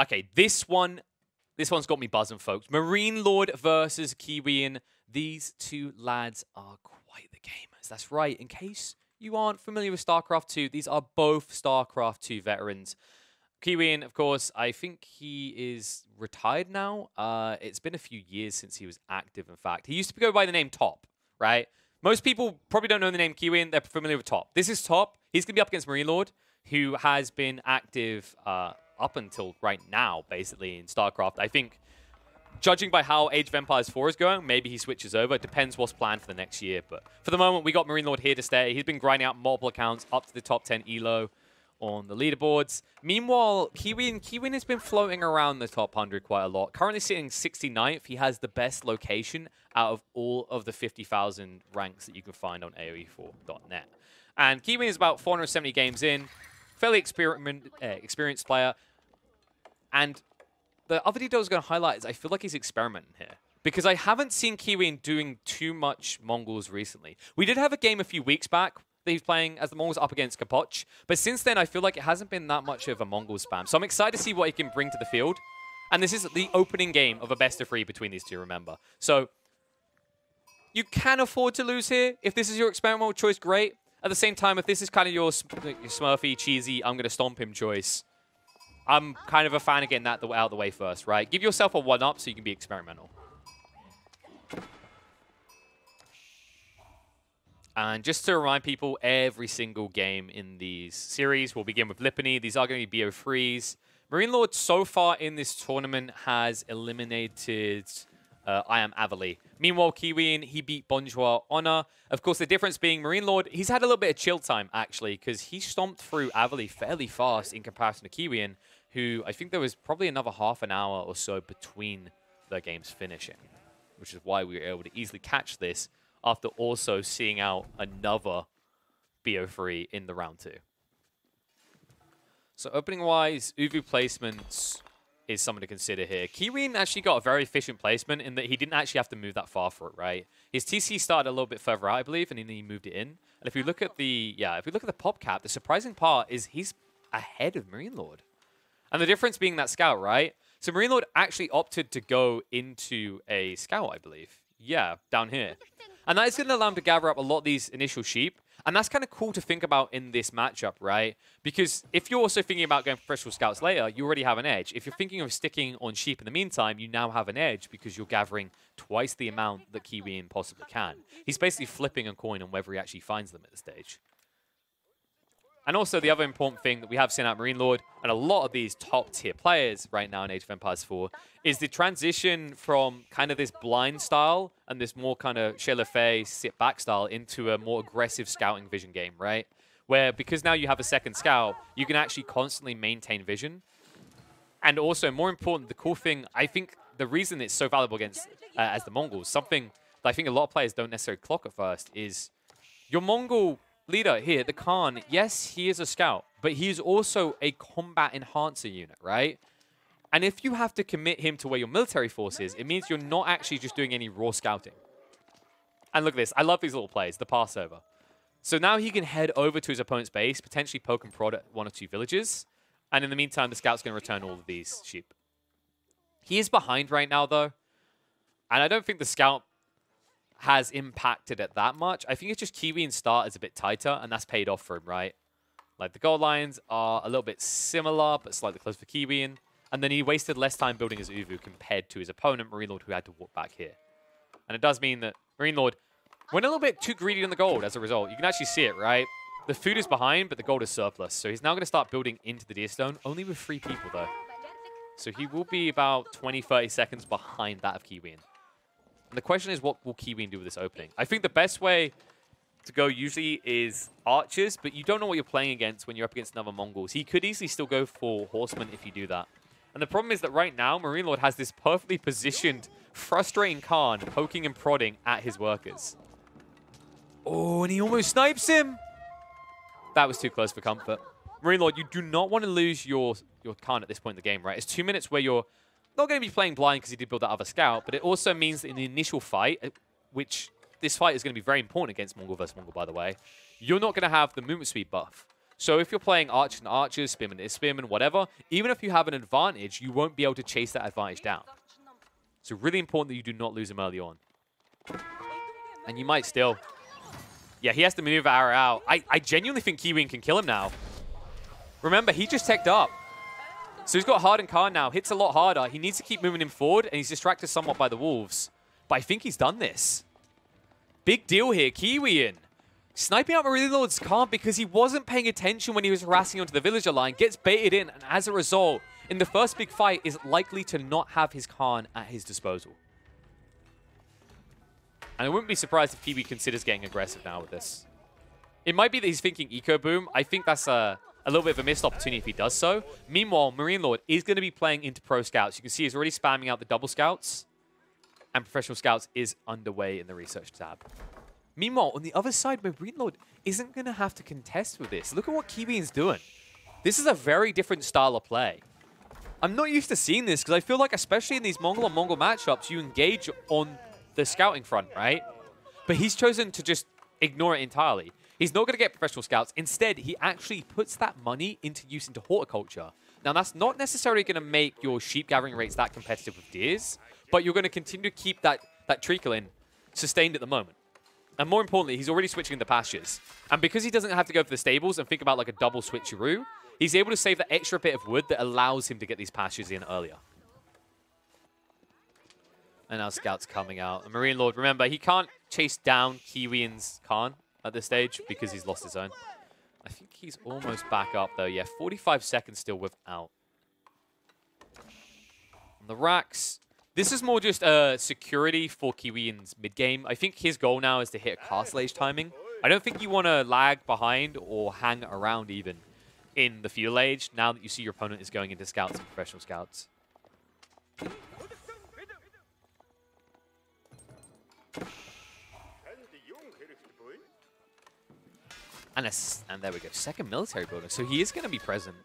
Okay, this one's got me buzzing, folks. MarineLorD versus Kiwian. These two lads are quite the gamers. That's right. In case you aren't familiar with StarCraft 2, these are both StarCraft 2 veterans. Kiwian, of course, I think he is retired now. It's been a few years since he was active, in fact. He used to go by the name Top, right? Most people probably don't know the name Kiwian. They're familiar with Top. This is Top. He's going to be up against MarineLorD, who has been active up until right now, basically, in StarCraft. I think, judging by how Age of Empires 4 is going, maybe he switches over. It depends what's planned for the next year. But for the moment, we got MarineLorD here to stay. He's been grinding out multiple accounts up to the top 10 elo on the leaderboards. Meanwhile, Kiwian has been floating around the top 100 quite a lot. Currently sitting 69th. He has the best location out of all of the 50,000 ranks that you can find on AoE4.net. And Kiwian is about 470 games in. Fairly experienced player. And the other detail I was going to highlight is I feel like he's experimenting here. Because I haven't seen Kiwian doing too much Mongols recently. We did have a game a few weeks back that he's playing as the Mongols up against Kapoch. But since then, I feel like it hasn't been that much of a Mongol spam. So I'm excited to see what he can bring to the field. And this is the opening game of a best-of-3 between these two, remember. So you can afford to lose here. If this is your experimental choice, great. At the same time, if this is kind of your smurfy, cheesy, I'm going to stomp him choice, I'm kind of a fan of getting that out of the way first, right? Give yourself a 1-up so you can be experimental. And just to remind people, every single game in these series will begin with Lipany. These are going to be BO3s. MarineLorD so far in this tournament has eliminated I Am Avali. Meanwhile, Kiwian, he beat Bonjour Honor. Of course, the difference being MarineLorD, he's had a little bit of chill time, actually, because he stomped through Avali fairly fast in comparison to Kiwian, who I think there was probably another half an hour or so between their games finishing, which is why we were able to easily catch this after also seeing out another BO3 in the round 2. So opening-wise, Uvu placements is something to consider here. Kiwian actually got a very efficient placement in that he didn't actually have to move that far for it, right? His TC started a little bit further out, I believe, and then he moved it in. And if we look at the, pop cap, the surprising part is he's ahead of MarineLorD. And the difference being that scout, right? So MarineLorD actually opted to go into a scout, I believe. Yeah, down here. And that is going to allow him to gather up a lot of these initial sheep. And that's kind of cool to think about in this matchup, right? Because if you're also thinking about going professional scouts later, you already have an edge. If you're thinking of sticking on sheep in the meantime, you now have an edge because you're gathering twice the amount that Kiwian possibly can. He's basically flipping a coin on whether he actually finds them at this stage. And also the other important thing that we have seen at MarineLorD, and a lot of these top-tier players right now in Age of Empires 4, is the transition from kind of this blind style and this more kind of Shelafay sit-back style into a more aggressive scouting vision game, right? Where, because now you have a second scout, you can actually constantly maintain vision. And also, more important, the cool thing, I think the reason it's so valuable against as the Mongols, something that I think a lot of players don't necessarily clock at first, is your Mongol leader here, the Khan, yes, he is a scout, but he is also a combat enhancer unit, right? And if you have to commit him to where your military force is, it means you're not actually just doing any raw scouting. And look at this. I love these little plays, the passover. So now he can head over to his opponent's base, potentially poke and prod at 1 or 2 villages. And in the meantime, the scout's going to return all of these sheep. He is behind right now, though. And I don't think the scout has impacted it that much. I think it's just Kiwian's start is a bit tighter, and that's paid off for him, right? Like, the gold lines are a little bit similar, but slightly close for Kiwian. And then he wasted less time building his Uvu compared to his opponent, MarineLorD, who had to walk back here. And it does mean that MarineLorD went a little bit too greedy on the gold as a result. You can actually see it, right? The food is behind, but the gold is surplus. So he's now going to start building into the Deerstone, only with 3 people, though. So he will be about 20, 30 seconds behind that of Kiwian. And the question is, what will Kiwian do with this opening? I think the best way to go usually is archers, but you don't know what you're playing against when you're up against another Mongols. He could easily still go for horsemen if you do that. And the problem is that right now, MarineLorD has this perfectly positioned, frustrating Khan poking and prodding at his workers. Oh, and he almost snipes him! That was too close for comfort. MarineLorD, you do not want to lose your Khan at this point in the game, right? It's 2 minutes where you're not going to be playing blind because he did build that other scout, but it also means that in the initial fight, which this fight is going to be very important against Mongol versus Mongol, by the way, you're not going to have the movement speed buff. So if you're playing archers and archers, spearmen and spearmen, whatever, even if you have an advantage, you won't be able to chase that advantage down. So really important that you do not lose him early on. And you might still. Yeah, he has to maneuver arrow out. I genuinely think Kiwian can kill him now. Remember, he just teched up. So he's got hardened Khan now. Hits a lot harder. He needs to keep moving him forward, and he's distracted somewhat by the wolves. But I think he's done this. Big deal here. Kiwian sniping out MarineLorD's Khan because he wasn't paying attention when he was harassing onto the villager line. Gets baited in, and as a result, in the first big fight, is likely to not have his Khan at his disposal. And I wouldn't be surprised if Kiwi considers getting aggressive now with this. It might be that he's thinking Eco Boom. I think that's a little bit of a missed opportunity if he does so. Meanwhile, MarineLorD is going to be playing into Pro Scouts. You can see he's already spamming out the double Scouts. And Professional Scouts is underway in the Research tab. Meanwhile, on the other side, MarineLorD isn't going to have to contest with this. Look at what Kiwian's doing. This is a very different style of play. I'm not used to seeing this because I feel like, especially in these Mongol on Mongol matchups, you engage on the scouting front, right? But he's chosen to just ignore it entirely. He's not going to get Professional Scouts. Instead, he actually puts that money into use into horticulture. Now, that's not necessarily going to make your sheep gathering rates that competitive with deers, but you're going to continue to keep that trickle in sustained at the moment. And more importantly, he's already switching the pastures. And because he doesn't have to go for the stables and think about like a double switcheroo, he's able to save that extra bit of wood that allows him to get these pastures in earlier. And now Scout's coming out. And MarineLorD, remember, he can't chase down Kiwian's Khan at this stage because he's lost his own. I think he's almost back up, though. Yeah, 45 seconds still without. On the racks, this is more just security for Kiwian's mid-game. I think his goal now is to hit a castle age timing. I don't think you want to lag behind or hang around even in the feudal age now that you see your opponent is going into Scouts and Professional Scouts. And there we go, second military building. So he is going to be present.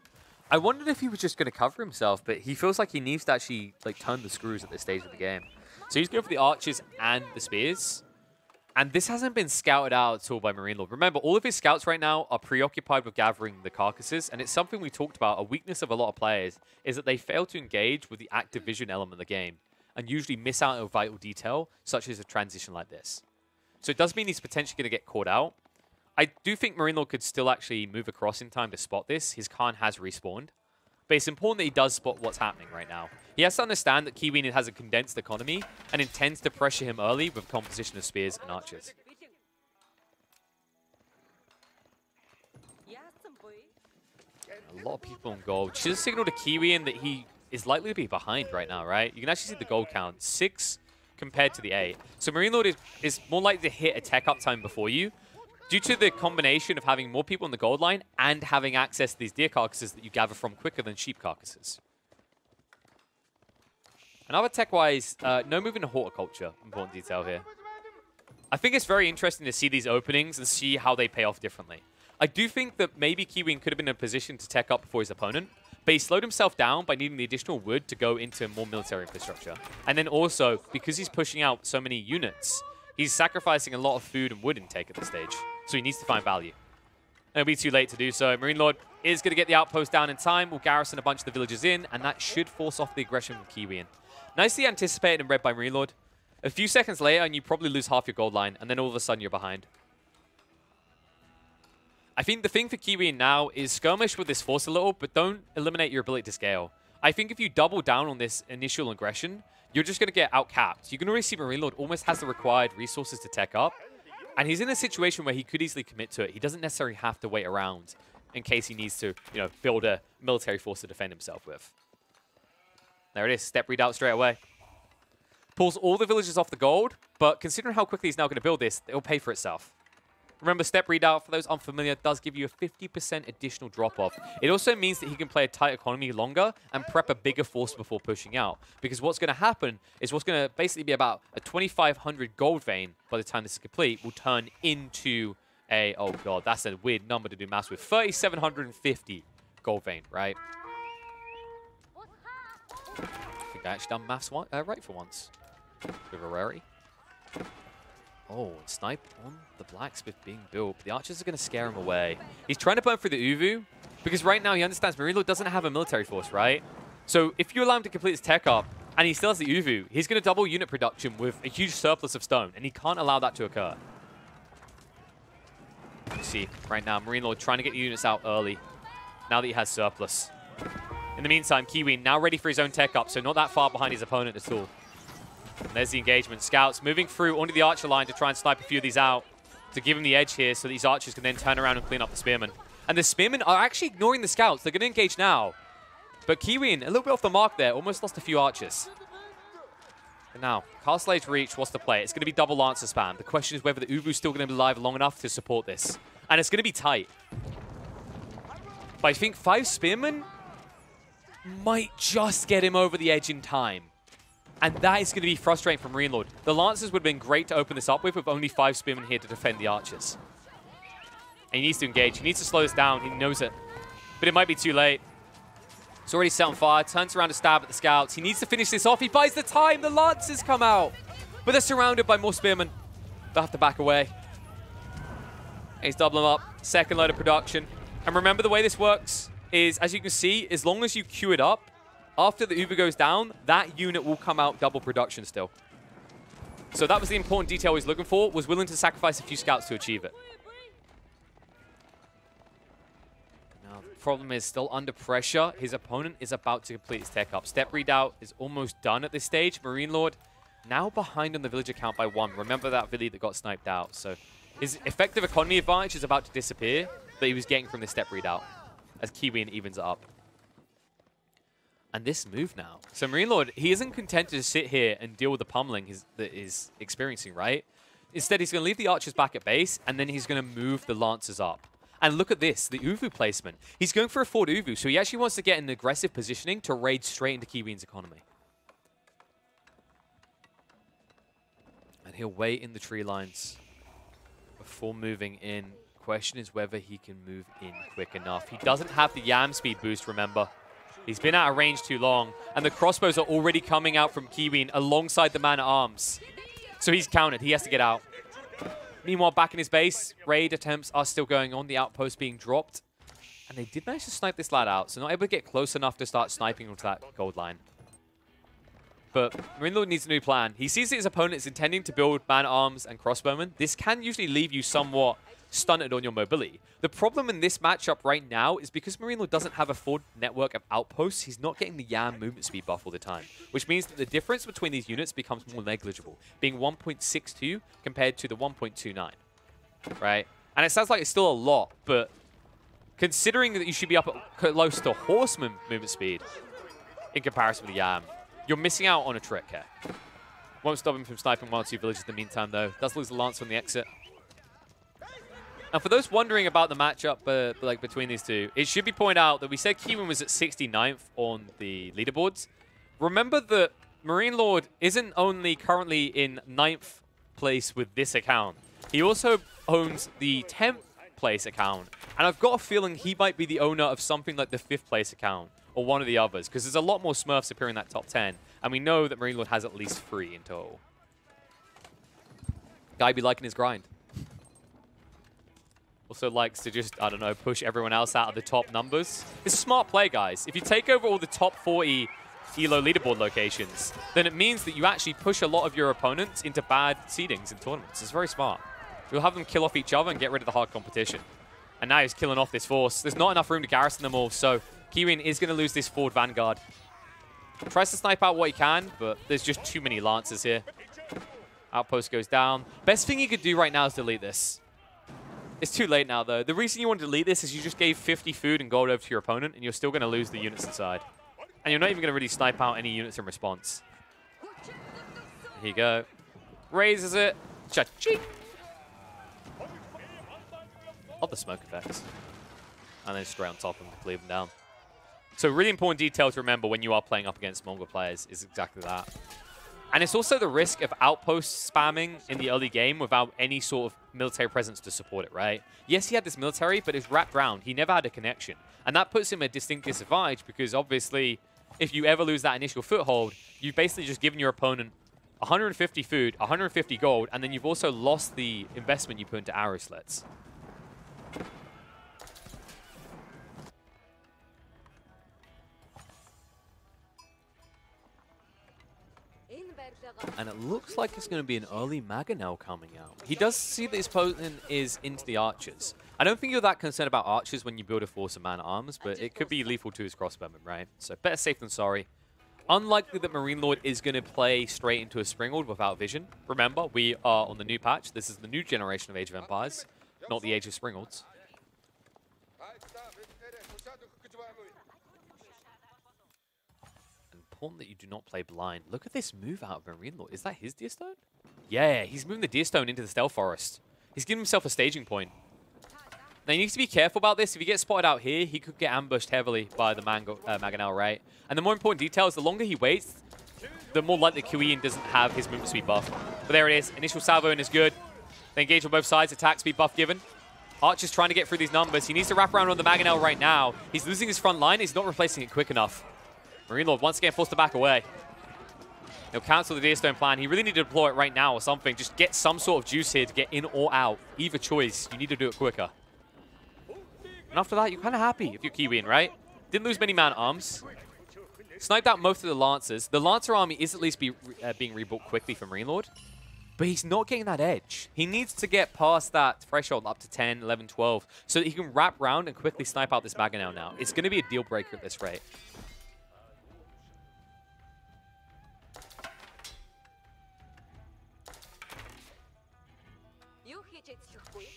I wondered if he was just going to cover himself, but he feels like he needs to actually like turn the screws at this stage of the game. So he's going for the archers and the spears. And this hasn't been scouted out at all by MarineLorD. Remember, all of his scouts right now are preoccupied with gathering the carcasses. And it's something we talked about, a weakness of a lot of players, is that they fail to engage with the active vision element of the game and usually miss out on a vital detail, such as a transition like this. So it does mean he's potentially going to get caught out. I do think MarineLorD could still actually move across in time to spot this. His Khan has respawned. But it's important that he does spot what's happening right now. He has to understand that Kiwian has a condensed economy and intends to pressure him early with composition of spears and archers. A lot of people on gold. Should have signaled to Kiwian that he is likely to be behind right now, right? You can actually see the gold count. 6 compared to the 8. So MarineLorD is more likely to hit a tech uptime before you, due to the combination of having more people on the gold line and having access to these deer carcasses that you gather from quicker than sheep carcasses. Another tech-wise, no move into horticulture. Important detail here. I think it's very interesting to see these openings and see how they pay off differently. I do think that maybe Kiwian could have been in a position to tech up before his opponent, but he slowed himself down by needing the additional wood to go into more military infrastructure. And then also, because he's pushing out so many units, he's sacrificing a lot of food and wood intake at this stage. So he needs to find value. And it'll be too late to do so. MarineLorD is going to get the outpost down in time. Will garrison a bunch of the villagers in, and that should force off the aggression from Kiwian. Nicely anticipated and read by MarineLorD. A few seconds later, and you probably lose half your gold line, and then all of a sudden you're behind. I think the thing for Kiwian now is skirmish with this force a little, but don't eliminate your ability to scale. I think if you double down on this initial aggression, you're just going to get outcapped. You can already see MarineLorD almost has the required resources to tech up. And he's in a situation where he could easily commit to it. He doesn't necessarily have to wait around in case he needs to, you know, build a military force to defend himself with. There it is. Step readout straight away. Pulls all the villagers off the gold, but considering how quickly he's now going to build this, it'll pay for itself. Remember, step readout, for those unfamiliar, does give you a 50% additional drop-off. It also means that he can play a tight economy longer and prep a bigger force before pushing out. Because what's going to happen is what's going to basically be about a 2,500 gold vein by the time this is complete will turn into a, oh god, that's a weird number to do maths with, 3,750 gold vein, right? I think I actually done maths right for once with a rarity. Oh, snipe on the blacksmith being built. The archers are going to scare him away. He's trying to burn through the Uvu because right now he understands MarineLorD doesn't have a military force, right? So if you allow him to complete his tech up and he still has the Uvu, he's going to double unit production with a huge surplus of stone, and he can't allow that to occur. You see, right now, MarineLorD trying to get units out early now that he has surplus. In the meantime, Kiwian now ready for his own tech up, so not that far behind his opponent at all. And there's the engagement. Scouts moving through onto the archer line to try and snipe a few of these out to give him the edge here so these archers can then turn around and clean up the spearmen. And the spearmen are actually ignoring the scouts. They're going to engage now. But Kiwian, a little bit off the mark there, almost lost a few archers. And now, Castle Age Reach, what's the play? It's going to be double Lancer spam. The question is whether the Uvu's still going to be alive long enough to support this. And it's going to be tight. But I think 5 spearmen might just get him over the edge in time. And that is going to be frustrating for MarineLorD. The Lancers would have been great to open this up with only 5 spearmen here to defend the archers. And he needs to engage. He needs to slow this down. He knows it. But it might be too late. It's already set on fire. Turns around to stab at the scouts. He needs to finish this off. He buys the time. The Lancers come out. But they're surrounded by more spearmen. They'll have to back away. And he's doubling up. Second load of production. And remember, the way this works is, as you can see, as long as you queue it up, after the Uber goes down, that unit will come out double production still. So that was the important detail he's looking for, was willing to sacrifice a few scouts to achieve it. Now, the problem is still under pressure. His opponent is about to complete his tech up. Step redoubt is almost done at this stage. MarineLorD now behind on the villager count by 1. Remember that village that got sniped out. So his effective economy advantage is about to disappear that he was getting from this step redoubt as Kiwian evens it up. And this move now. So MarineLorD, he isn't content to just sit here and deal with the pummeling that he's experiencing, right? Instead, he's going to leave the archers back at base, and then he's going to move the lancers up. And look at this, the Uvu placement. He's going for a forward Uvu, so he actually wants to get an aggressive positioning to raid straight into Kiwian's economy. And he'll wait in the tree lines before moving in. Question is whether he can move in quick enough. He doesn't have the Yam speed boost, remember. He's been out of range too long, and the crossbows are already coming out from Kiwian alongside the man-at-arms. So he's countered. He has to get out. Meanwhile, back in his base, raid attempts are still going on, the outpost being dropped. And they did manage to snipe this lad out, so not able to get close enough to start sniping onto that gold line. But MarineLorD needs a new plan. He sees that his opponent is intending to build man-at-arms and crossbowmen. This can usually leave you somewhat stunted on your mobility. The problem in this matchup right now is because MarineLorD doesn't have a full network of outposts, he's not getting the Yam movement speed buff all the time, which means that the difference between these units becomes more negligible, being 1.62 compared to the 1.29, right? And it sounds like it's still a lot, but considering that you should be up at close to horseman movement speed in comparison with the Yam, you're missing out on a trick here. Won't stop him from sniping 1 or 2 villages in the meantime, though. Does lose the Lancer on the exit. And for those wondering about the matchup like between these two, it should be pointed out that we said Kiwian was at 69th on the leaderboards. Remember that MarineLorD isn't only currently in 9th place with this account. He also owns the 10th place account. And I've got a feeling he might be the owner of something like the 5th place account or one of the others, because there's a lot more Smurfs appearing in that top 10. And we know that MarineLorD has at least 3 in total. Guy be liking his grind. Also likes to just, I don't know, push everyone else out of the top numbers. It's a smart play, guys. If you take over all the top 40 ELO leaderboard locations, then it means that you actually push a lot of your opponents into bad seedings in tournaments. It's very smart. You'll have them kill off each other and get rid of the hard competition. And now he's killing off this force. There's not enough room to garrison them all, so Kiwian is going to lose this forward vanguard. Tries to snipe out what he can, but there's just too many lancers here. Outpost goes down. Best thing you could do right now is delete this. It's too late now, though. The reason you want to delete this is you just gave 50 food and gold over to your opponent, and you're still going to lose the units inside. And you're not even going to really snipe out any units in response. Here you go. Raises it. Cha-ching. Love the smoke effects. And then straight on top of them to cleave them down. So really important detail to remember when you are playing up against Mongol players is exactly that. And it's also the risk of outpost spamming in the early game without any sort of military presence to support it, right? Yes, he had this military, but it's wrapped around. He never had a connection. And that puts him at a distinct disadvantage because obviously, if you ever lose that initial foothold, you've basically just given your opponent 150 food, 150 gold, and then you've also lost the investment you put into arrow slits. And it looks like it's going to be an early Mangonel coming out. He does see that his opponent is into the archers. I don't think you're that concerned about archers when you build a force of man-at-arms, but it could be lethal to his crossbowman, right? So better safe than sorry. Unlikely that MarineLorD is going to play straight into a Springald without vision. Remember, we are on the new patch. This is the new generation of Age of Empires, not the Age of Springalds. Important that you do not play blind. Look at this move out of MarineLorD. Is that his Deer Stone? Yeah, he's moving the Deer Stone into the Stealth Forest. He's giving himself a staging point. Now, he needs to be careful about this. If he gets spotted out here, he could get ambushed heavily by the Mangonel, right? And the more important detail is the longer he waits, the more likely Kiwian doesn't have his movement speed buff. But there it is. Initial salvo in is good. They engage on both sides. Attack speed buff given. Archer's trying to get through these numbers. He needs to wrap around on the Mangonel right now. He's losing his front line. He's not replacing it quick enough. MarineLorD once again forced to back away. He'll cancel the Deerstone plan. He really need to deploy it right now or something. Just get some sort of juice here to get in or out. Either choice. You need to do it quicker. And after that, you're kind of happy if you're Kiwian, right? Didn't lose many man-at-arms. Sniped out most of the Lancers. The Lancer army is at least being rebuilt quickly for MarineLorD. But he's not getting that edge. He needs to get past that threshold up to 10, 11, 12 so that he can wrap around and quickly snipe out this Mangonel now. It's going to be a deal breaker at this rate.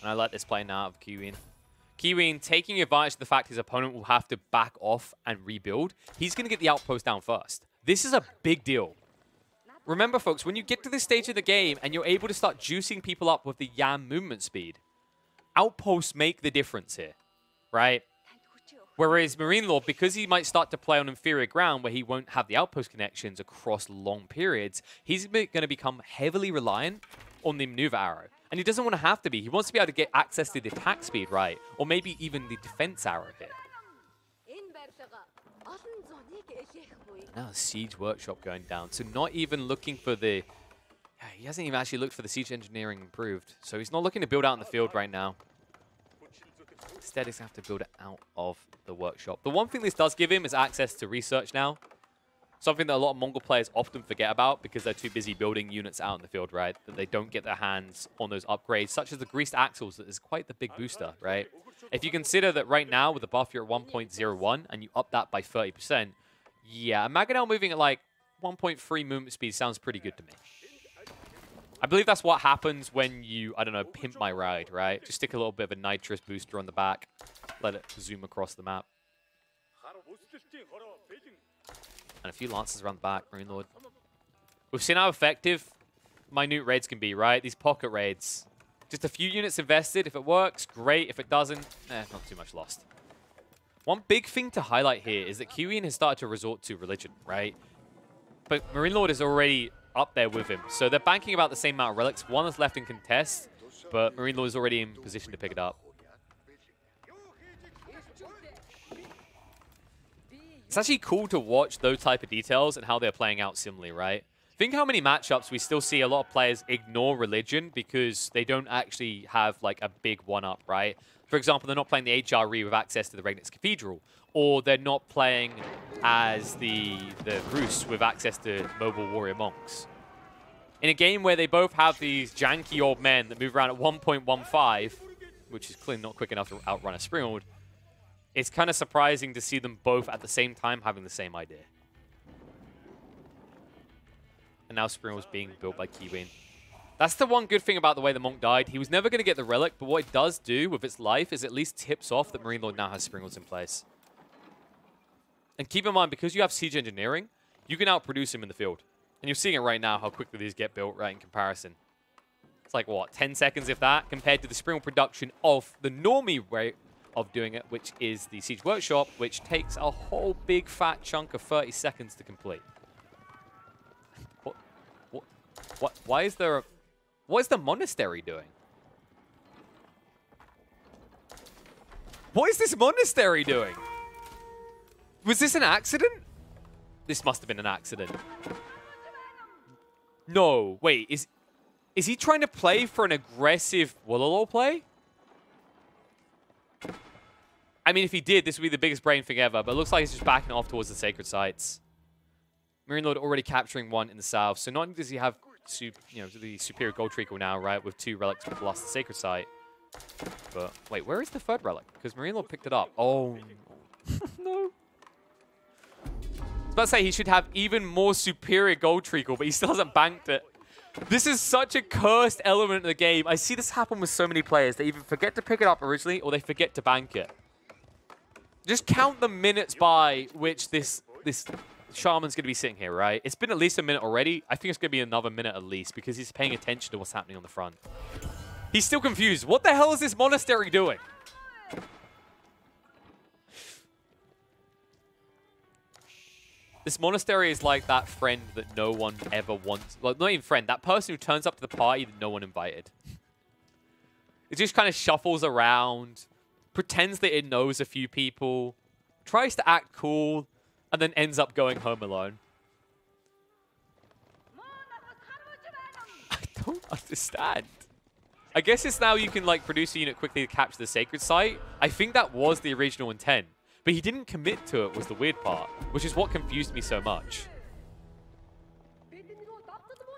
And I like this play now of Kiwian. Kiwian taking advantage of the fact his opponent will have to back off and rebuild. He's going to get the outpost down first. This is a big deal. Remember, folks, when you get to this stage of the game and you're able to start juicing people up with the Yam movement speed, outposts make the difference here, right? Whereas MarineLorD, because he might start to play on inferior ground where he won't have the outpost connections across long periods, he's going to become heavily reliant on the maneuver arrow. And he doesn't want to have to be. He wants to be able to get access to the attack speed, right? Or maybe even the defense arrow here. Now the Siege Workshop going down. So not even looking for the... He hasn't even actually looked for the Siege Engineering improved. So he's not looking to build out in the field right now. Instead, he's going to have to build it out of the workshop. The one thing this does give him is access to research now. Something that a lot of Mongol players often forget about because they're too busy building units out in the field, right? That they don't get their hands on those upgrades, such as the Greased Axles, that is quite the big booster, right? If you consider that right now with the buff you're at 1.01 and you up that by 30%, yeah, Mangonel moving at like 1.3 movement speed sounds pretty good to me. I believe that's what happens when you, I don't know, pimp my ride, right? Just stick a little bit of a nitrous booster on the back, let it zoom across the map. And a few Lancers around the back, MarineLorD. We've seen how effective minute raids can be, right? These pocket raids. Just a few units invested. If it works, great. If it doesn't, not too much lost. One big thing to highlight here is that Kiwian has started to resort to religion, right? But MarineLorD is already up there with him. So they're banking about the same amount of relics. One is left in contest, but MarineLorD is already in position to pick it up. It's actually cool to watch those type of details and how they're playing out similarly, right? Think how many matchups we still see a lot of players ignore religion because they don't actually have like a big one-up, right? For example, they're not playing the HRE with access to the Regnitz Cathedral, or they're not playing as the Rus with access to mobile warrior monks. In a game where they both have these janky old men that move around at 1.15, which is clearly not quick enough to outrun a Springald, it's kind of surprising to see them both at the same time having the same idea. And now Springald's being built by Kiwian. That's the one good thing about the way the Monk died. He was never going to get the relic, but what it does do with its life is at least tips off that MarineLorD now has Springalds in place. And keep in mind, because you have Siege Engineering, you can outproduce him in the field. And you're seeing it right now, how quickly these get built, right, in comparison. It's like, what, 10 seconds if that, compared to the Springald production of the normie rate of doing it, which is the Siege Workshop, which takes a whole big fat chunk of 30 seconds to complete. Why is there a... What is the monastery doing? What is this monastery doing? Was this an accident? This must have been an accident. No, wait, is he trying to play for an aggressive Wololo play? I mean, if he did, this would be the biggest brain thing ever, but it looks like he's just backing off towards the sacred sites. MarineLorD already capturing one in the south, so not only does he have the superior gold treacle now, right, with 2 relics plus the sacred site, but wait, where is the 3rd relic? Because MarineLorD picked it up. Oh, no. I was about to say he should have even more superior gold treacle, but he still hasn't banked it. This is such a cursed element of the game. I see this happen with so many players. They either forget to pick it up originally or they forget to bank it. Just count the minutes by which this Shaman's going to be sitting here, right? It's been at least a minute already. I think it's going to be another minute at least because he's paying attention to what's happening on the front. He's still confused. What the hell is this monastery doing? This monastery is like that friend that no one ever wants. Well, not even friend. That person who turns up to the party that no one invited. It just kind of shuffles around, pretends that it knows a few people, tries to act cool, and then ends up going home alone. I don't understand. I guess it's now you can like produce a unit quickly to capture the sacred site. I think that was the original intent. But he didn't commit to it was the weird part, which is what confused me so much.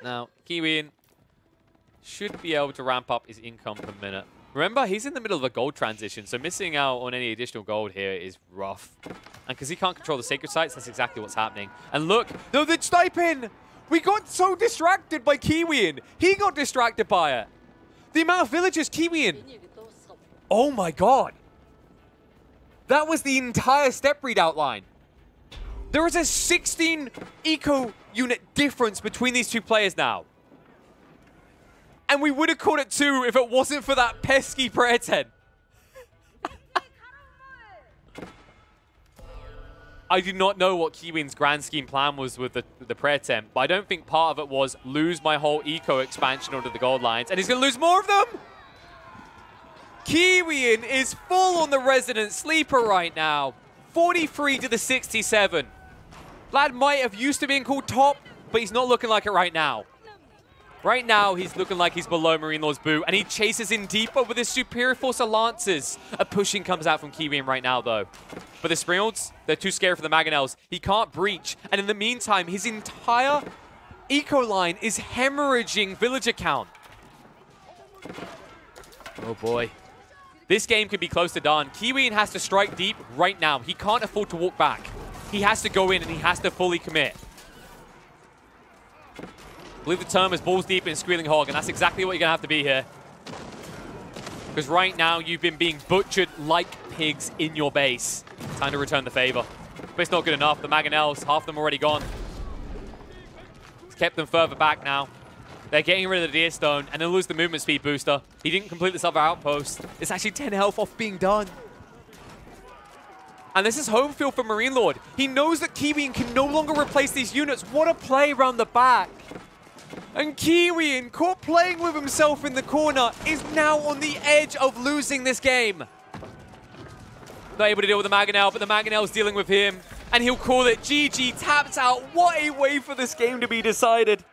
Now, Kiwian should be able to ramp up his income per minute. Remember, he's in the middle of a gold transition, so missing out on any additional gold here is rough. And because he can't control the sacred sites, that's exactly what's happening. And look, no, they're sniping! We got so distracted by Kiwian. He got distracted by it. The amount of villagers, Kiwian. Oh my god. That was the entire step read outline. There is a 16 eco unit difference between these two players now. And we would have called it 2 if it wasn't for that pesky prayer tent. I do not know what Kiwian's grand scheme plan was with the prayer tent, but I don't think part of it was lose my whole eco expansion onto the gold lines, and he's going to lose more of them? Kiwian is full on the resident sleeper right now. 43 to the 67. Lad might have used to being called top, but he's not looking like it right now. Right now, he's looking like he's below MarineLorD's boot, and he chases in deeper with his superior force of Lancers. A pushing comes out from Kiwian right now, though. But the Springolds, they're too scared for the Mangonels. He can't breach, and in the meantime, his entire eco line is hemorrhaging villager count. Oh boy. This game could be close to done. Kiwian has to strike deep right now. He can't afford to walk back. He has to go in and he has to fully commit. I believe the term is balls deep in Squealing Hog, and that's exactly what you're going to have to be here. Because right now, you've been being butchered like pigs in your base. Time to return the favor. But it's not good enough. The Mangonels, half of them already gone. It's kept them further back now. They're getting rid of the Deer Stone, and they'll lose the movement speed booster. He didn't complete this other outpost. It's actually 10 health off being done. And this is home field for MarineLorD. He knows that Kiwian can no longer replace these units. What a play around the back. And Kiwian, caught playing with himself in the corner, is now on the edge of losing this game. Not able to deal with the Mangonel, but the Mangonel's dealing with him. And he'll call it GG, taps out. What a way for this game to be decided.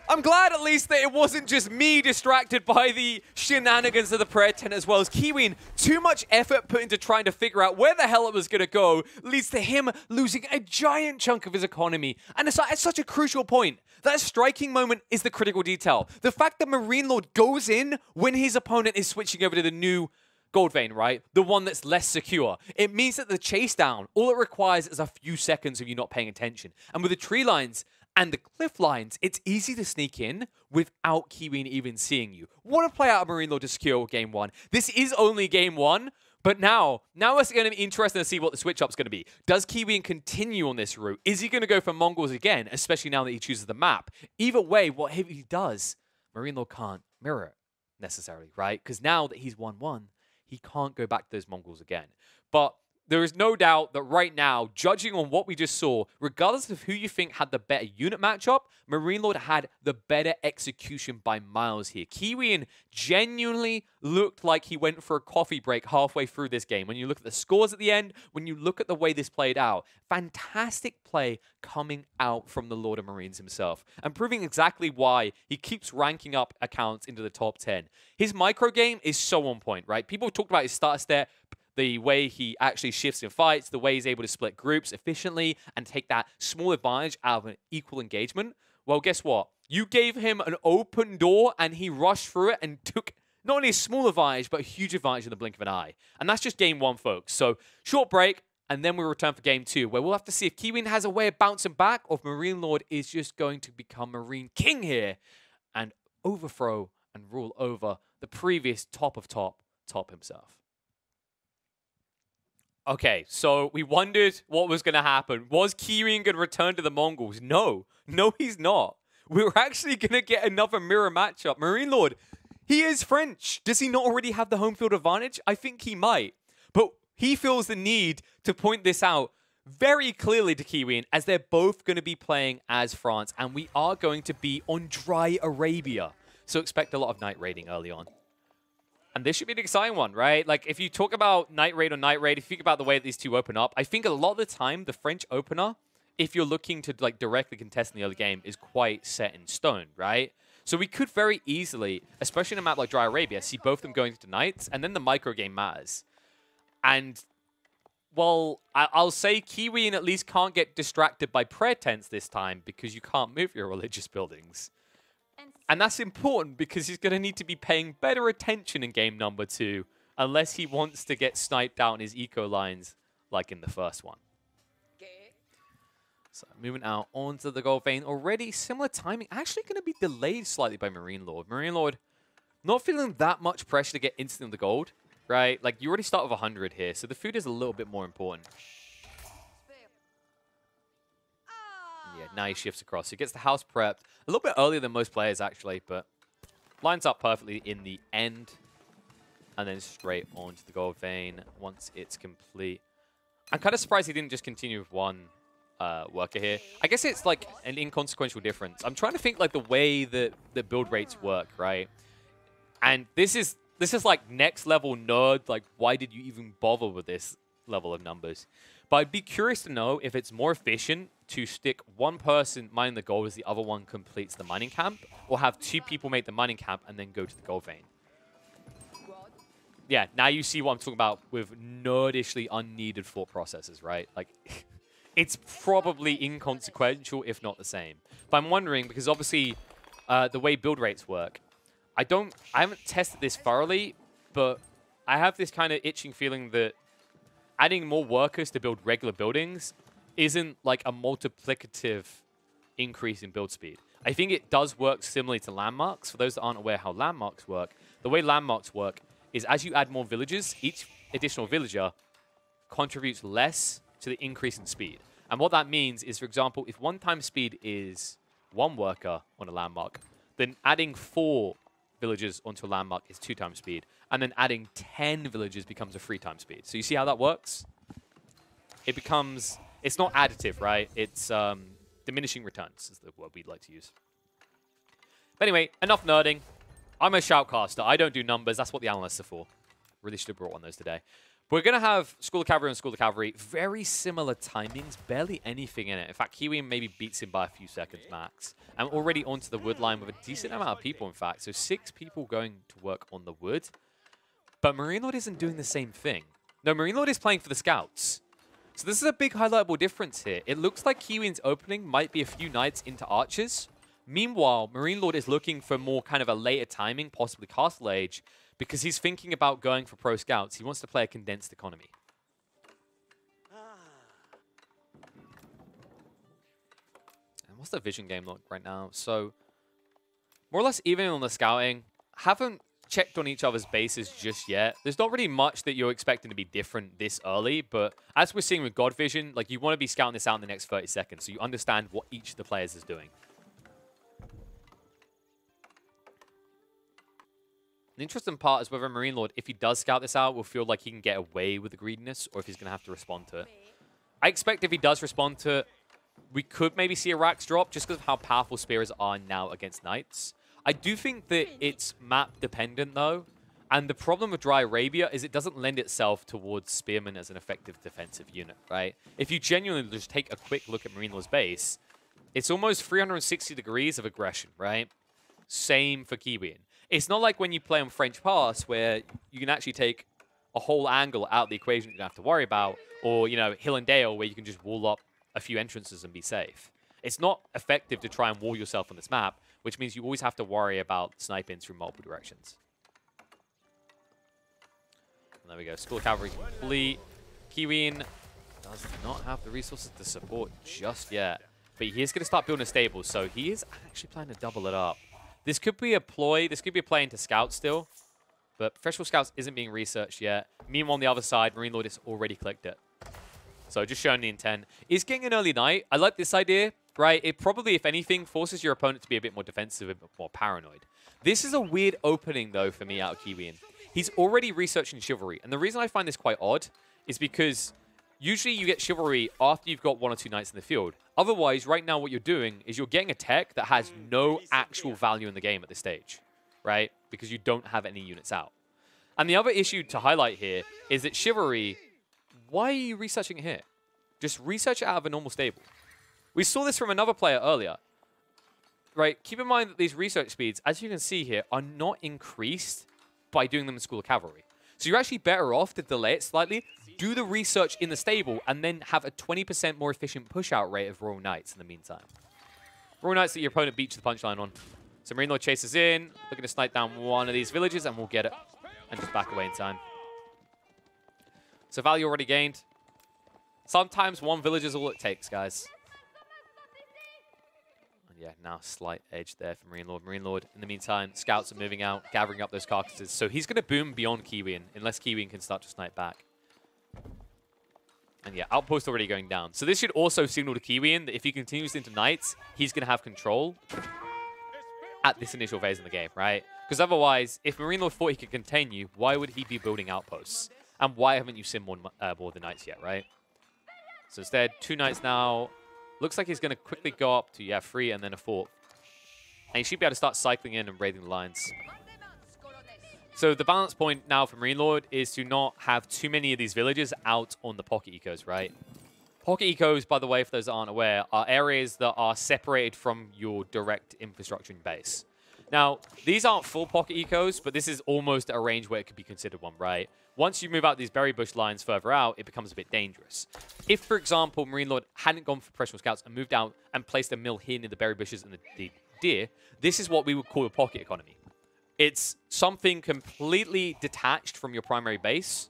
I'm glad at least that it wasn't just me distracted by the shenanigans of the prayer tent as well as Kiwian. Too much effort put into trying to figure out where the hell it was going to go leads to him losing a giant chunk of his economy. And it's at such a crucial point. That striking moment is the critical detail. The fact that MarineLorD goes in when his opponent is switching over to the new gold vein, right? The one that's less secure. It means that the chase down, all it requires is a few seconds of you not paying attention. And with the tree lines and the cliff lines, it's easy to sneak in without Kiwian even seeing you. What a play out of MarineLorD to secure game 1. This is only game 1, but now it's going to be interesting to see what the switch-up's going to be. Does Kiwian continue on this route? Is he going to go for Mongols again, especially now that he chooses the map? Either way, what he does, MarineLorD can't mirror it necessarily, right? Because now that he's 1-1, he can't go back to those Mongols again. But there is no doubt that right now, judging on what we just saw, regardless of who you think had the better unit matchup, MarineLorD had the better execution by miles here. Kiwian genuinely looked like he went for a coffee break halfway through this game. When you look at the scores at the end, when you look at the way this played out, fantastic play coming out from the Lord of Marines himself and proving exactly why he keeps ranking up accounts into the top 10. His micro game is so on point, right? People talked about his starter step, the way he actually shifts in fights, the way he's able to split groups efficiently and take that small advantage out of an equal engagement. Well, guess what? You gave him an open door and he rushed through it and took not only a small advantage, but a huge advantage in the blink of an eye. And that's just game 1, folks. So short break, and then we'll return for game 2, where we'll have to see if Kiwian has a way of bouncing back or if MarineLorD is just going to become Marine King here and overthrow and rule over the previous top of top himself. Okay, so we wondered what was going to happen. Was Kiwian going to return to the Mongols? No. No, he's not. We were actually going to get another mirror matchup. MarineLorD, he is French. Does he not already have the home field advantage? I think he might. But he feels the need to point this out very clearly to Kiwian as they're both going to be playing as France. And we are going to be on dry Arabia. So expect a lot of night raiding early on. And this should be an exciting one, right? Like, if you talk about night raid or night raid, if you think about the way that these two open up, I think a lot of the time, the French opener, if you're looking to, like, directly contest in the early game, is quite set in stone, right? So we could very easily, especially in a map like Dry Arabia, see both of them going to knights, and then the micro game matters. And, well, I'll say Kiwian at least can't get distracted by prayer tents this time because you can't move your religious buildings. And that's important because he's going to need to be paying better attention in game number 2 unless he wants to get sniped out in his eco lines like in the first one. So moving out onto the gold vein. Already similar timing. Actually going to be delayed slightly by MarineLorD. MarineLorD not feeling that much pressure to get instantly the gold, right? Like you already start with 100 here, so the food is a little bit more important. Yeah, now he shifts across. He gets the house prepped a little bit earlier than most players, actually, but lines up perfectly in the end. And then straight onto the gold vein once it's complete. I'm kind of surprised he didn't just continue with one worker here. I guess it's like an inconsequential difference. I'm trying to think like the way that the build rates work, right? And this is like next level nerd. Like, why did you even bother with this level of numbers? But I'd be curious to know if it's more efficient to stick one person mining the gold as the other one completes the mining camp, or have 2 people make the mining camp and then go to the gold vein. Yeah, now you see what I'm talking about with nerdishly unneeded thought processes, right? Like, it's probably inconsequential, if not the same. But I'm wondering, because obviously the way build rates work, I haven't tested this thoroughly, but I have this kind of itching feeling that adding more workers to build regular buildings isn't like a multiplicative increase in build speed. I think it does work similarly to landmarks. For those that aren't aware how landmarks work, the way landmarks work is as you add more villages, each additional villager contributes less to the increase in speed. And what that means is, for example, if 1 time speed is 1 worker on a landmark, then adding 4 villagers onto a landmark is 2 times speed. And then adding 10 villagers becomes a 3 times speed. So you see how that works? It becomes, it's not additive, right? It's diminishing returns is the word we'd like to use. But anyway, enough nerding. I'm a shoutcaster. I don't do numbers. That's what the analysts are for. Really should have brought one of those today. We're going to have School of Cavalry and School of Cavalry. Very similar timings. Barely anything in it. In fact, Kiwian maybe beats him by a few seconds max. I'm already onto the wood line with a decent amount of people, in fact. So 6 people going to work on the wood. But MarineLorD isn't doing the same thing. No, MarineLorD is playing for the scouts. So this is a big highlightable difference here. It looks like Kiwian's opening might be a few knights into archers. Meanwhile, MarineLorD is looking for more kind of a later timing, possibly Castle Age, because he's thinking about going for pro scouts. He wants to play a condensed economy. And what's the vision game look right now? So, more or less even on the scouting, haven't checked on each other's bases just yet. There's not really much that you're expecting to be different this early, but as we're seeing with God Vision, like you want to be scouting this out in the next 30 seconds so you understand what each of the players is doing. The interesting part is whether MarineLorD, if he does scout this out, will feel like he can get away with the greediness, or if he's going to have to respond to it. I expect if he does respond to it, we could maybe see a Rax drop just because of how powerful Spears are now against Knights. I do think that it's map dependent though, and the problem with Dry Arabia is it doesn't lend itself towards Spearman as an effective defensive unit, right? If you genuinely just take a quick look at MarineLorD's base, it's almost 360 degrees of aggression, right? Same for Kiwian. It's not like when you play on French Pass where you can actually take a whole angle out of the equation that you don't have to worry about, or, you know, Hill and Dale where you can just wall up a few entrances and be safe. It's not effective to try and wall yourself on this map, which means you always have to worry about sniping through multiple directions. And there we go. School Cavalry complete. Kiwian does not have the resources to support just yet. But he is going to start building a stable, so he is actually planning to double it up. This could be a ploy. This could be a play into Scout still. But Professional Scouts isn't being researched yet. Meanwhile, on the other side, MarineLorD has already clicked it. So just showing the intent. Is getting an early night. I like this idea, right? It probably, if anything, forces your opponent to be a bit more defensive, a bit more paranoid. This is a weird opening, though, for me out of Kiwian. He's already researching Chivalry. And the reason I find this quite odd is because usually you get Chivalry after you've got 1 or 2 Knights in the field. Otherwise, right now what you're doing is you're getting a tech that has no actual value in the game at this stage, right? Because you don't have any units out. And the other issue to highlight here is that Chivalry, why are you researching it here? Just research it out of a normal stable. We saw this from another player earlier, right? Keep in mind that these research speeds, as you can see here, are not increased by doing them in School of Cavalry. So you're actually better off to delay it slightly, do the research in the stable, and then have a 20% more efficient push-out rate of Royal Knights in the meantime. Royal Knights that your opponent beats the punchline on. So MarineLorD chases in, looking to snipe down one of these villages, and we'll get it. And just back away in time. So value already gained. Sometimes one village is all it takes, guys. And yeah, now slight edge there for MarineLorD. MarineLorD, in the meantime, scouts are moving out, gathering up those carcasses. So he's going to boom beyond Kiwian, unless Kiwian can start to snipe back. And yeah, outpost already going down. So this should also signal to Kiwian that if he continues into Knights, he's going to have control at this initial phase in the game, right? Because otherwise, if MarineLorD thought he could contain you, why would he be building outposts? And why haven't you seen more the Knights yet, right? So instead, 2 Knights now. Looks like he's going to quickly go up to, yeah, 3 and then a 4. And he should be able to start cycling in and raiding the lines. So the balance point now for MarineLorD is to not have too many of these villages out on the pocket ecos, right? Pocket ecos, by the way, for those that aren't aware, are areas that are separated from your direct infrastructure and base. Now, these aren't full pocket ecos, but this is almost a range where it could be considered one, right? Once you move out these berry bush lines further out, it becomes a bit dangerous. If, for example, MarineLorD hadn't gone for Professional Scouts and moved out and placed a mill here near the berry bushes and the deer, this is what we would call a pocket economy. It's something completely detached from your primary base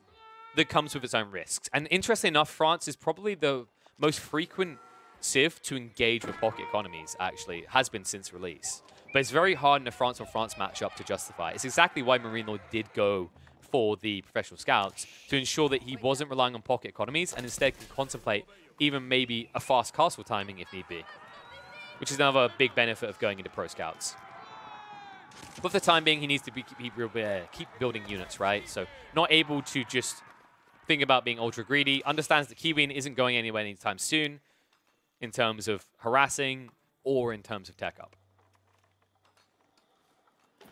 that comes with its own risks. And interestingly enough, France is probably the most frequent civ to engage with pocket economies, actually. It has been since release. But it's very hard in a France-on-France matchup to justify. It's exactly why MarineLorD did go for the Professional Scouts, to ensure that he wasn't relying on pocket economies and instead can contemplate even maybe a fast castle timing if need be. Which is another big benefit of going into Pro Scouts. But for the time being, he needs to keep building units, right? So not able to just think about being ultra greedy. Understands that Kiwian isn't going anywhere anytime soon in terms of harassing or in terms of tech up.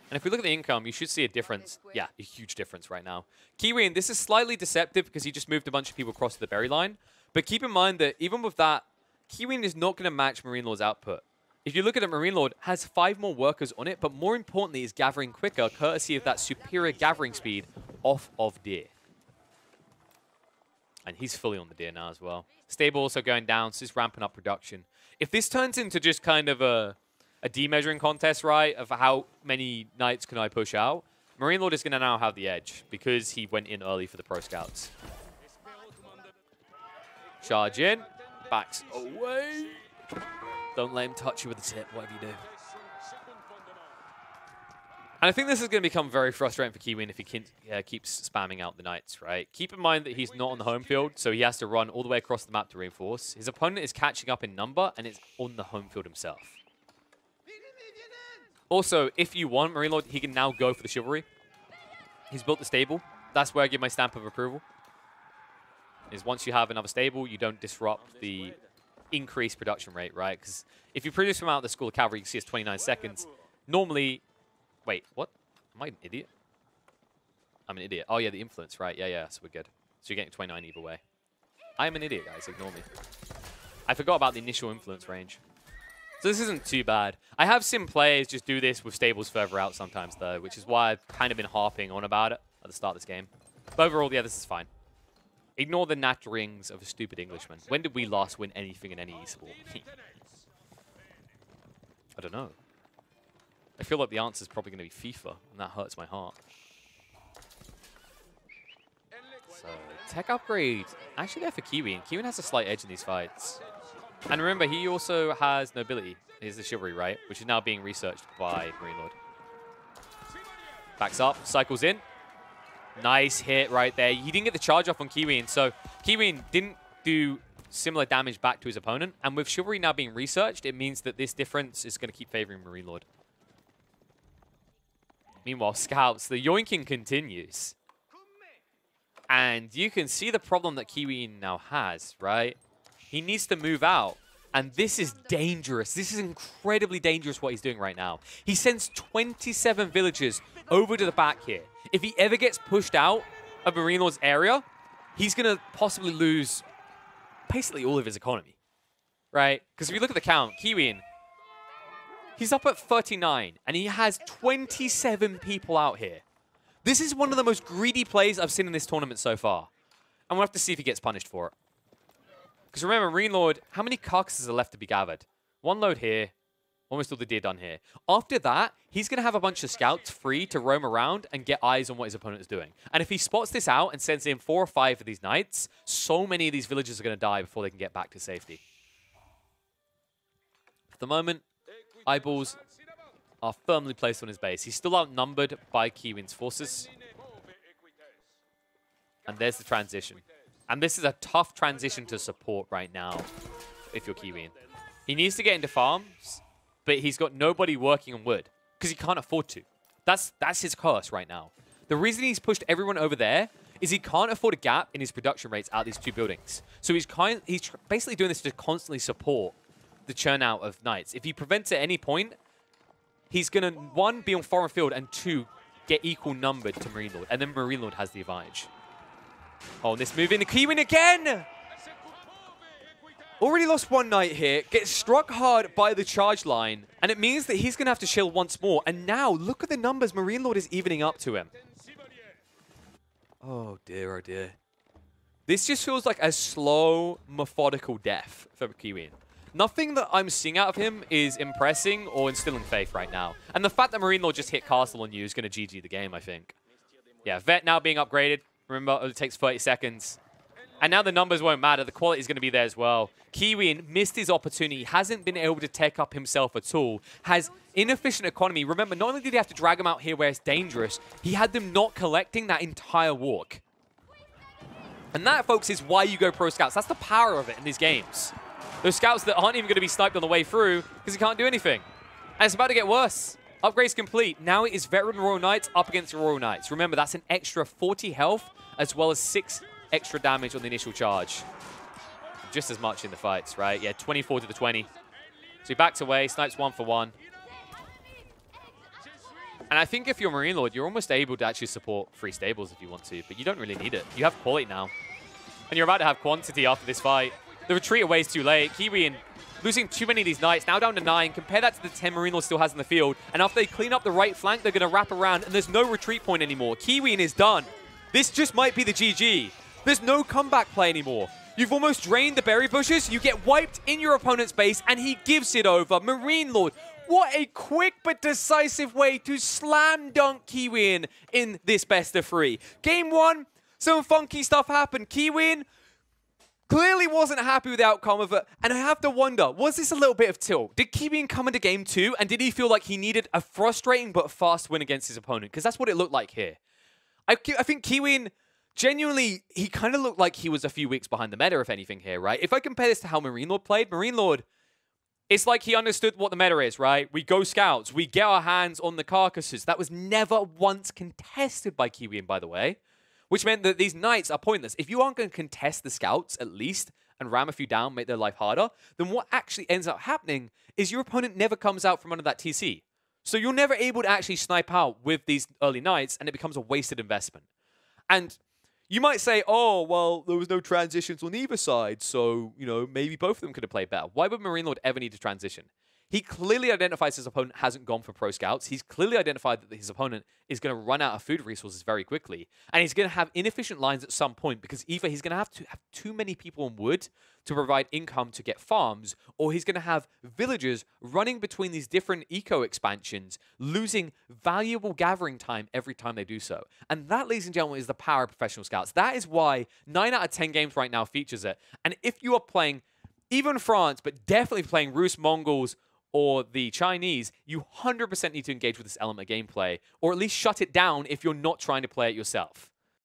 And if we look at the income, you should see a difference. Yeah, a huge difference right now. Kiwian, this is slightly deceptive because he just moved a bunch of people across the berry line. But keep in mind that even with that, Kiwian is not going to match MarineLorD's output. If you look at it, MarineLorD has 5 more workers on it, but more importantly is gathering quicker, courtesy of that superior gathering speed off of deer. And he's fully on the deer now as well. Stable also going down, so he's ramping up production. If this turns into just kind of a demeasuring contest, right, of how many Knights can I push out, MarineLorD is going to now have the edge because he went in early for the Pro Scouts. Charge in, backs away. Don't let him touch you with the tip, whatever you do. And I think this is going to become very frustrating for Kiwian if he keeps spamming out the Knights, right? Keep in mind that he's not on the home field, so he has to run all the way across the map to reinforce. His opponent is catching up in number, and it's on the home field himself. Also, if you want MarineLorD, he can now go for the Chivalry. He's built the stable. That's where I give my stamp of approval. Is once you have another stable, you don't disrupt the increased production rate, right? Because if you produce from out of the School of Cavalry, you can see it's 29 seconds. Normally, wait, what? Am I an idiot? I'm an idiot. Oh, yeah, the influence, right? Yeah, so we're good. So you're getting 29 either way. I am an idiot, guys. Ignore me. I forgot about the initial influence range. So this isn't too bad. I have seen players just do this with stables further out sometimes, though, which is why I've kind of been harping on about it at the start of this game. But overall, yeah, this is fine. Ignore the natterings of a stupid Englishman. When did we last win anything in any esport? I don't know. I feel like the answer is probably going to be FIFA, and that hurts my heart. So, tech upgrade. Actually there for Kiwian. Kiwian has a slight edge in these fights. And remember, he also has nobility. He's the chivalry, right? Which is now being researched by MarineLorD. Backs up, cycles in. Nice hit right there. He didn't get the charge off on Kiwian, so Kiwian didn't do similar damage back to his opponent. And with chivalry now being researched, it means that this difference is going to keep favoring MarineLorD. Meanwhile, scouts, the yoinking continues. And you can see the problem that Kiwian now has, right? He needs to move out. And this is dangerous. This is incredibly dangerous what he's doing right now. He sends 27 villagers over to the back here. If he ever gets pushed out of MarineLorD's area, he's going to possibly lose basically all of his economy, right? Because if you look at the count, Kiwian, he's up at 39, and he has 27 people out here. This is one of the most greedy plays I've seen in this tournament so far. And we'll have to see if he gets punished for it. Because remember, MarineLorD, how many carcasses are left to be gathered? One load here. Almost all the deer done here. After that, he's going to have a bunch of scouts free to roam around and get eyes on what his opponent is doing. And if he spots this out and sends in 4 or 5 of these knights, so many of these villagers are going to die before they can get back to safety. For the moment, eyeballs are firmly placed on his base. He's still outnumbered by Kiwian's forces. And there's the transition. And this is a tough transition to support right now if you're Kiwian. He needs to get into farms, but he's got nobody working on wood because he can't afford to. That's his curse right now. The reason he's pushed everyone over there is he can't afford a gap in his production rates out these 2 buildings. So he's basically doing this to constantly support the churn out of knights. If he prevents at any point, he's going to, 1, be on foreign field, and 2, get equal numbered to MarineLorD. And then MarineLorD has the advantage. Oh, this move into Kiwian again! Already lost 1 knight here, gets struck hard by the charge line, and it means that he's going to have to chill once more. And now, look at the numbers MarineLorD is evening up to him. Oh dear, oh dear. This just feels like a slow, methodical death for Kiwian. Nothing that I'm seeing out of him is impressing or instilling faith right now. And the fact that MarineLorD just hit castle on you is going to GG the game, I think. Yeah, Vet now being upgraded. Remember, it takes 30 seconds. And now the numbers won't matter. The quality is going to be there as well. Kiwian missed his opportunity. Hasn't been able to tech up himself at all. Has inefficient economy. Remember, not only did he have to drag him out here where it's dangerous, he had them not collecting that entire walk. And that, folks, is why you go pro scouts. That's the power of it in these games. Those scouts that aren't even going to be sniped on the way through because he can't do anything. And it's about to get worse. Upgrades complete. Now it is Veteran Royal Knights up against Royal Knights. Remember, that's an extra 40 health as well as 6 extra damage on the initial charge. Just as much in the fights, right? Yeah, 24 to the 20. So he backs away, snipes 1 for 1. And I think if you're MarineLorD, you're almost able to actually support 3 stables if you want to, but you don't really need it. You have quality now. And you're about to have quantity after this fight. The retreat away is too late. Kiwian losing too many of these knights, now down to 9. Compare that to the 10 MarineLorD still has in the field. And after they clean up the right flank, they're going to wrap around, and there's no retreat point anymore. Kiwian is done. This just might be the GG. There's no comeback play anymore. You've almost drained the berry bushes. You get wiped in your opponent's base, and he gives it over. MarineLorD, what a quick but decisive way to slam dunk Kiwian in this best of 3. Game 1, some funky stuff happened. Kiwian clearly wasn't happy with the outcome of it, and I have to wonder, was this a little bit of tilt? Did Kiwian come into game 2, and did he feel like he needed a frustrating but fast win against his opponent? Because that's what it looked like here. I think Kiwian, genuinely, he kind of looked like he was a few weeks behind the meta, if anything, here, right? If I compare this to how MarineLorD played, MarineLorD, It's like he understood what the meta is, right? We go scouts. We get our hands on the carcasses. That was never once contested by Kiwian, by the way, which meant that these knights are pointless. If you aren't going to contest the scouts, at least, and ram a few down, make their life harder, then what actually ends up happening is your opponent never comes out from under that TC. So you're never able to actually snipe out with these early knights, and it becomes a wasted investment. And you might say, oh, well, there was no transitions on either side, so, you know, maybe both of them could have played better. Why would MarineLorD ever need to transition? He clearly identifies his opponent hasn't gone for pro scouts. He's clearly identified that his opponent is going to run out of food resources very quickly. And he's going to have inefficient lines at some point because either he's going to have too many people on wood to provide income to get farms, or he's going to have villagers running between these different eco expansions, losing valuable gathering time every time they do so. And that, ladies and gentlemen, is the power of professional scouts. That is why 9 out of 10 games right now features it. And if you are playing even France, but definitely playing Rus Mongols or the Chinese, you 100% need to engage with this element of gameplay, or at least shut it down if you're not trying to play it yourself.